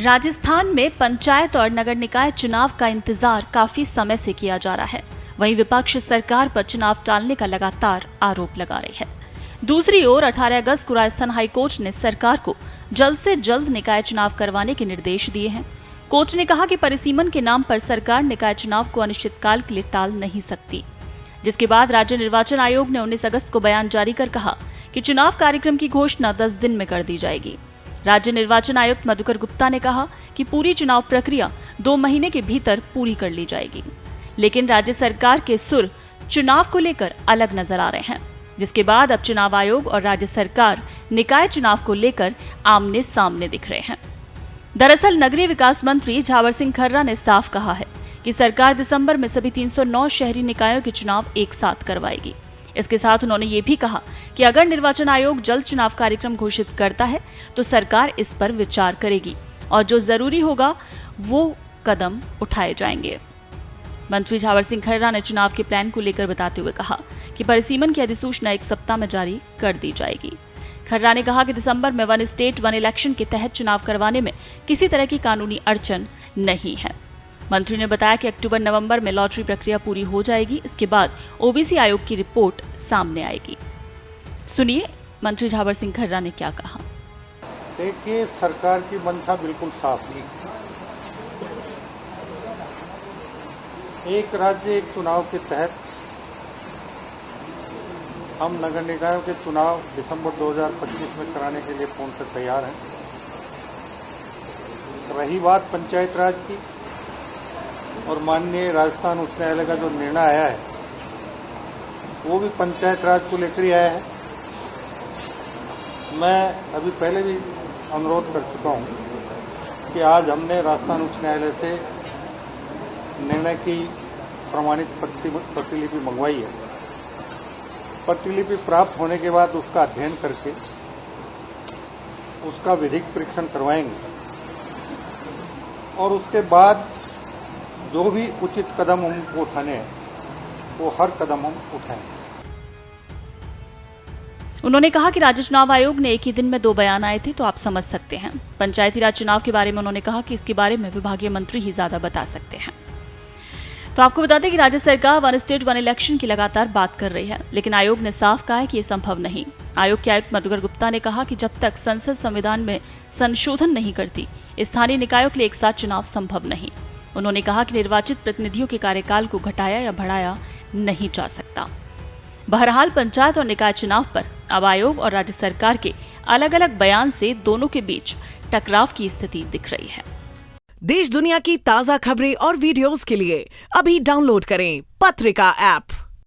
राजस्थान में पंचायत और नगर निकाय चुनाव का इंतजार काफी समय से किया जा रहा है। वहीं विपक्ष सरकार पर चुनाव टालने का लगातार आरोप लगा रही है। दूसरी ओर 18 अगस्त को राजस्थान हाईकोर्ट ने सरकार को जल्द से जल्द निकाय चुनाव करवाने के निर्देश दिए हैं। कोर्ट ने कहा कि परिसीमन के नाम पर सरकार निकाय चुनाव को अनिश्चितकाल के लिए टाल नहीं सकती, जिसके बाद राज्य निर्वाचन आयोग ने 19 अगस्त को बयान जारी कर कहा कि चुनाव कार्यक्रम की घोषणा 10 दिन में कर दी जाएगी। राज्य निर्वाचन आयुक्त मधुकर गुप्ता ने कहा कि पूरी चुनाव प्रक्रिया 2 महीने के भीतर पूरी कर ली जाएगी, लेकिन राज्य सरकार के सुर चुनाव को लेकर अलग नजर आ रहे हैं, जिसके बाद अब चुनाव आयोग और राज्य सरकार निकाय चुनाव को लेकर आमने सामने दिख रहे हैं। दरअसल नगरीय विकास मंत्री झावर सिंह खर्रा ने साफ कहा है कि सरकार दिसंबर में सभी 309 शहरी निकायों के चुनाव एक साथ करवाएगी। इसके साथ उन्होंने ये भी कहा कि अगर निर्वाचन आयोग जल्द चुनाव कार्यक्रम घोषित करता है तो सरकार इस पर विचार करेगी और जो जरूरी होगा वो कदम उठाए जाएंगे। मंत्री झावर सिंह खर्रा ने चुनाव के प्लान को लेकर बताते हुए कहा कि परिसीमन की अधिसूचना 1 सप्ताह में जारी कर दी जाएगी। खर्रा ने कहा कि दिसंबर में 1 स्टेट 1 इलेक्शन के तहत चुनाव करवाने में किसी तरह की कानूनी अड़चन नहीं है। मंत्री ने बताया कि अक्टूबर-नवंबर में लॉटरी प्रक्रिया पूरी हो जाएगी। इसके बाद ओबीसी आयोग की रिपोर्ट सामने आएगी। सुनिए मंत्री झावर सिंह खर्रा ने क्या कहा। देखिए, सरकार की मंशा बिल्कुल साफ है। एक राज्य एक चुनाव के तहत हम नगर निकायों के चुनाव दिसंबर 2025 में कराने के लिए पूर्णतः तैयार हैं। रही बात पंचायत राज की और माननीय राजस्थान उच्च न्यायालय का जो निर्णय आया है वो भी पंचायत राज को लेकर ही आया है। मैं अभी पहले भी अनुरोध कर चुका हूं कि आज हमने राजस्थान उच्च न्यायालय से निर्णय की प्रमाणित प्रतिलिपि मंगवाई है। प्रतिलिपि प्राप्त होने के बाद उसका अध्ययन करके उसका विधिक परीक्षण करवाएंगे और उसके बाद जो भी उचित कदम हमको उठाने हैं वो हर कदम हम उठाएंगे। उन्होंने कहा कि राज्य चुनाव आयोग ने एक ही दिन में 2 बयान आए थे, तो आप समझ सकते हैं। पंचायती राज चुनाव के बारे में उन्होंने कहा कि इसके बारे में विभागीय मंत्री ही ज्यादा बता सकते हैं। तो आपको बता दें कि राज्य सरकार 1 स्टेट 1 इलेक्शन की लगातार बात कर रही है, लेकिन आयोग ने साफ कहा है कि ये संभव नहीं। आयोग के आयुक्त मधुकर गुप्ता ने कहा कि जब तक संसद संविधान में संशोधन नहीं करती, स्थानीय निकायों के लिए एक साथ चुनाव संभव नहीं। उन्होंने कहा कि निर्वाचित प्रतिनिधियों के कार्यकाल को घटाया या बढ़ाया नहीं जा सकता। बहरहाल पंचायत और निकाय चुनाव पर अब आयोग और राज्य सरकार के अलग अलग बयान से दोनों के बीच टकराव की स्थिति दिख रही है। देश दुनिया की ताजा खबरें और वीडियोस के लिए अभी डाउनलोड करें पत्रिका ऐप।